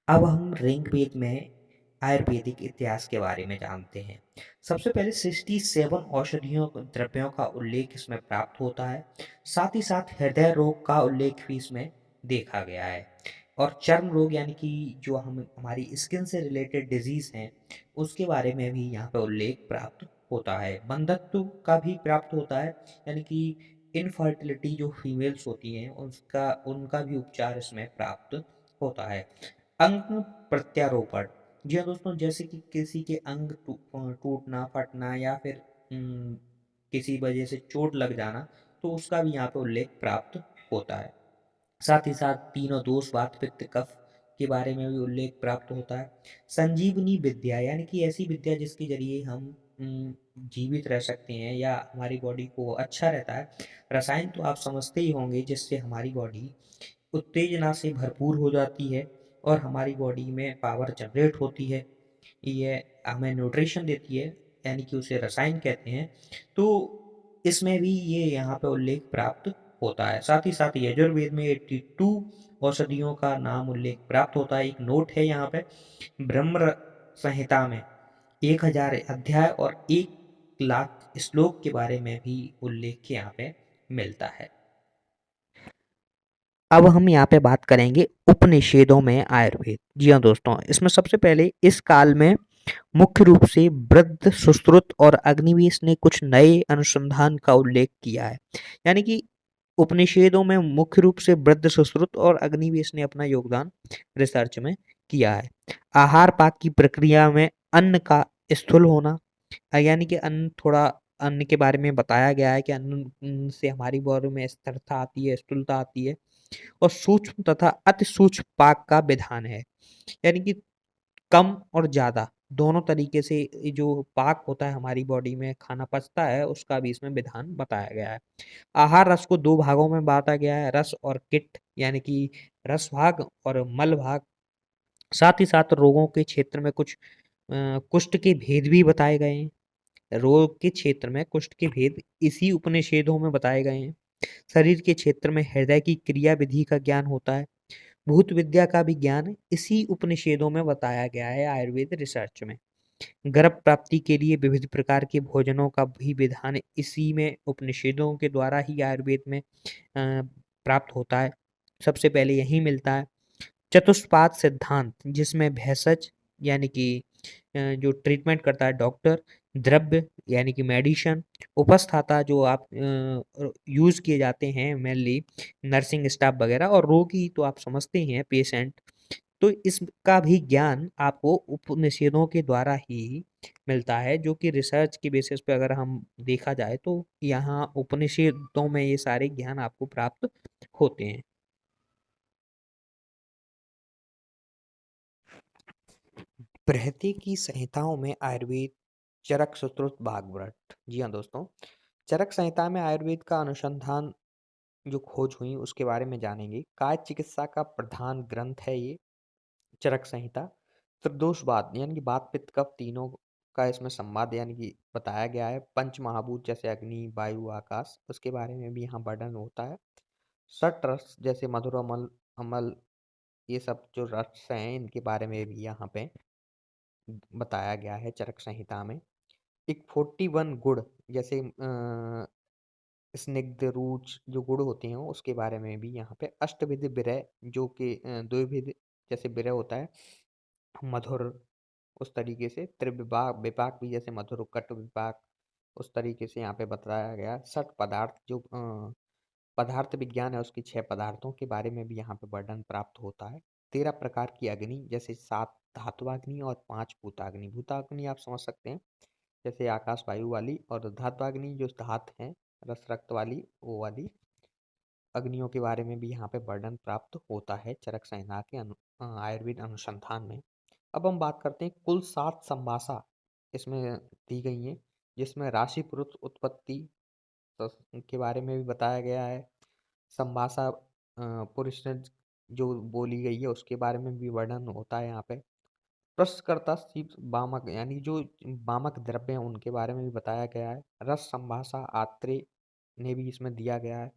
अब हम ऋग्वेद में आयुर्वेदिक इतिहास के बारे में जानते हैं। सबसे पहले 67 औषधियों द्रव्यों का उल्लेख इसमें प्राप्त होता है। साथ ही साथ हृदय रोग का उल्लेख भी इसमें देखा गया है। और चर्म रोग यानी कि जो हम हमारी स्किन से रिलेटेड डिजीज हैं, उसके बारे में भी यहाँ पे उल्लेख प्राप्त होता है। बंधत्व का भी प्राप्त होता है, यानी कि इनफर्टिलिटी जो फीमेल्स होती हैं उसका उनका भी उपचार इसमें प्राप्त होता है। अंग प्रत्यारोपण। जी हाँ दोस्तों, जैसे कि किसी के अंग टूटना, फटना या फिर उम, किसी वजह से चोट लग जाना, तो उसका भी यहाँ पे उल्लेख प्राप्त होता है। साथ ही साथ तीनों दोष, वात, पित्त, कफ के बारे में भी उल्लेख प्राप्त होता है। संजीवनी विद्या यानी कि ऐसी विद्या जिसके ज़रिए हम जीवित रह सकते हैं या हमारी बॉडी को अच्छा रहता है। रसायन तो आप समझते ही होंगे, जिससे हमारी बॉडी उत्तेजना से भरपूर हो जाती है और हमारी बॉडी में पावर जनरेट होती है। ये हमें न्यूट्रिशन देती है, यानी कि उसे रसायन कहते हैं। तो इसमें भी ये यहाँ पे उल्लेख प्राप्त होता है। साथ ही साथ यजुर्वेद में 82 औषधियों का नाम उल्लेख प्राप्त होता है। एक नोट है यहाँ पे, ब्रह्म संहिता में 1000 अध्याय और 1 लाख श्लोक के बारे में भी उल्लेख यहाँ पे मिलता है। अब हम यहाँ पे बात करेंगे उपनिषेदों में आयुर्वेद। जी हाँ दोस्तों, इसमें सबसे पहले इस काल में मुख्य रूप से वृद्ध, सुश्रुत और अग्निवेश ने कुछ नए अनुसंधान का उल्लेख किया है। यानी कि उपनिषेदों में मुख्य रूप से वृद्ध, सुश्रुत और अग्निवेश ने अपना योगदान रिसर्च में किया है। आहार पाक की प्रक्रिया में अन्न का स्थूल होना, यानी कि अन्न के बारे में बताया गया है कि अन्न से हमारी बॉडी में स्थिरता आती है, स्थूलता आती है। और सूक्ष्म तथा अति सूक्ष्म पाक का विधान है, यानी कि कम और ज़्यादा दोनों तरीके से ये जो पाक होता है, हमारी बॉडी में खाना पचता है, उसका भी इसमें विधान बताया गया है। आहार रस को 2 भागों में बाँटा गया है, रस और किट, यानी कि रस भाग और मल भाग। साथ ही साथ रोगों के क्षेत्र में कुछ कुष्ठ के भेद भी बताए गए हैं। रोग के क्षेत्र में कुष्ठ के भेद इसी उपनिषेधों में बताए गए हैं। शरीर के क्षेत्र में हृदय की क्रिया विधि का ज्ञान होता है। भूत विद्या का भी ज्ञान इसी उपनिषेधों में बताया गया है आयुर्वेद रिसर्च में। गर्भ प्राप्ति के लिए विविध प्रकार के भोजनों का भी विधान इसी में उपनिषेधों के द्वारा ही आयुर्वेद में प्राप्त होता है। सबसे पहले यही मिलता है। चतुष्पाद सिद्धांत, जिसमें भेषज यानी कि जो ट्रीटमेंट करता है डॉक्टर, द्रव्य यानी कि मेडिसिन, उपस्थाता जो आप यूज़ किए जाते हैं मेनली नर्सिंग स्टाफ वगैरह, और रोगी तो आप समझते ही हैं पेशेंट। तो इसका भी ज्ञान आपको उपनिषेधों के द्वारा ही मिलता है, जो कि रिसर्च के बेसिस पे अगर हम देखा जाए तो यहाँ उपनिषेधों में ये सारे ज्ञान आपको प्राप्त होते हैं। बृहति की संहिताओं में आयुर्वेद, चरक सुश्रुत भागवत। जी हाँ दोस्तों, चरक संहिता में आयुर्वेद का अनुसंधान जो खोज हुई उसके बारे में जानेंगे। काय चिकित्सा का प्रधान ग्रंथ है ये चरक संहिता। त्रिदोषवाद यानी कि वात, पित्त, कफ तीनों का इसमें संवाद यानी कि बताया गया है। पंच महाभूत जैसे अग्नि, वायु, आकाश, उसके बारे में भी यहाँ वर्णन होता है। षट रस जैसे मधुर, अमल, अमल, ये सब जो रस हैं इनके बारे में भी यहाँ पे बताया गया है चरक संहिता में। एक 41 गुण जैसे स्निग्ध, रुच जो गुण होते हैं उसके बारे में भी यहाँ पे। अष्टविध विरह जो कि द्विविध जैसे विरह होता है, मधुर, उस तरीके से त्रिविपाक विपाक भी जैसे मधुर, कट विपाक, उस तरीके से यहाँ पे बताया गया। सठ पदार्थ जो पदार्थ विज्ञान है, उसकी 6 पदार्थों के बारे में भी यहाँ पे वर्णन प्राप्त होता है। 13 प्रकार की अग्नि जैसे 7 धात्वाग्नि और 5 भूताग्नि। भूताग्नि आप समझ सकते हैं जैसे आकाश वायु वाली, और धात्वाग्नि जो धात है रस रक्त वाली, वो वाली अग्नियों के बारे में भी यहाँ पे वर्णन प्राप्त होता है चरक संहिता के आयुर्वेद अनुसंधान में। अब हम बात करते हैं कुल 7 संभाषा इसमें दी गई हैं, जिसमें राशि पुरुष उत्पत्ति के बारे में भी बताया गया है। संभाषा पुरुष ने जो बोली गई है उसके बारे में भी वर्णन होता है यहाँ पे। प्रश्नकर्ता शिव वामक यानी जो वामक द्रव्य हैं उनके बारे में भी बताया गया है। रस संभाषा आत्रेय ने भी इसमें दिया गया है।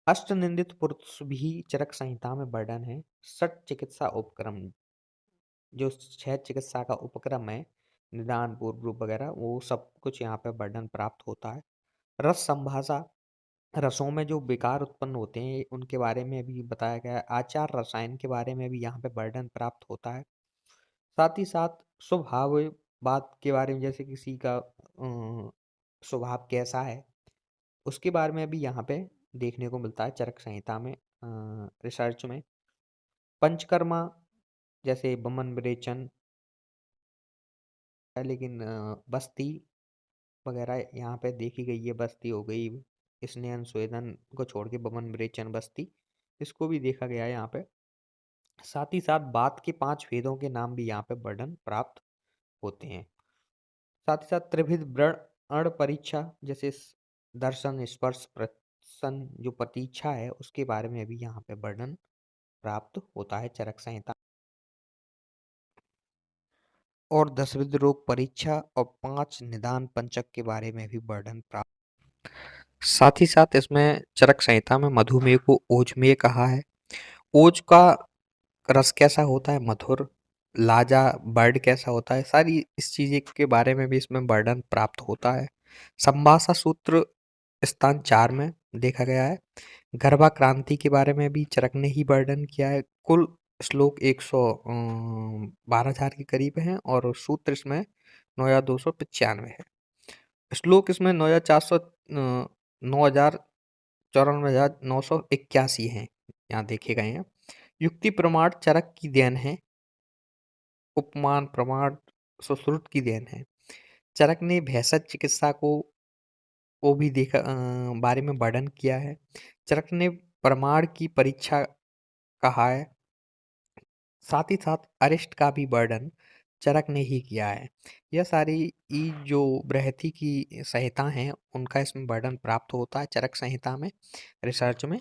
अष्ट निंदित पुरुष भी चरक संहिता में वर्णन है। षट चिकित्सा उपक्रम जो 6 चिकित्सा का उपक्रम है, निदान, पूर्व रूप वगैरह, वो सब कुछ यहाँ पे वर्णन प्राप्त होता है। रस संभाषा, रसों में जो विकार उत्पन्न होते हैं, उनके बारे में भी बताया गया है। आचार रसायन के बारे में भी यहाँ पे वर्णन प्राप्त होता है। साथ ही साथ स्वभाववाद के बारे में, जैसे किसी का स्वभाव कैसा है, उसके बारे में भी यहाँ पे देखने को मिलता है चरक संहिता में, रिसर्च में। पंचकर्मा जैसे बमन विरेचन है, लेकिन बस्ती वगैरह यहाँ पे देखी गई है। बस्ती हो गई, स्नेहन स्वेदन को छोड़ के बमन विरेचन बस्ती, इसको भी देखा गया है यहाँ पे। साथ ही साथ बात के 5 वेदों के नाम भी यहाँ पे वर्णन प्राप्त होते हैं। साथ ही साथ त्रिविध अण परीक्षा, जैसे दर्शन, स्पर्श, प्रसन, जो प्रतीक्षा है, उसके बारे में भी यहाँ पे वर्णन प्राप्त होता है चरक संहिता। और 10विध रोग परीक्षा और 5 निदान पंचक के बारे में भी वर्णन प्राप्त। साथ ही साथ इसमें चरक संहिता में मधुमेह को ओजमेय कहा है। ओज का रस कैसा होता है, मधुर। लाजा बर्ड कैसा होता है, सारी इस चीज के बारे में भी इसमें वर्णन प्राप्त होता है। संभाषा सूत्र स्थान 4 में देखा गया है। गर्भा क्रांति के बारे में भी चरक ने ही वर्णन किया है। कुल श्लोक 112,000 के करीब हैं और सूत्र इसमें 9,295 है। श्लोक इसमें 9,94,981 हैं, यहाँ देखे गए हैं। युक्ति प्रमाण चरक की देन है। उपमान प्रमाण सुश्रुत की देन है। चरक ने भेषज चिकित्सा को भी देखा, बारे में वर्णन किया है। चरक ने प्रमाण की परीक्षा कहा है। साथ ही साथ अरिष्ट का भी वर्णन चरक ने ही किया है। यह सारी जो बृहति की संहिता हैं, उनका इसमें वर्णन प्राप्त होता है चरक संहिता में, रिसर्च में।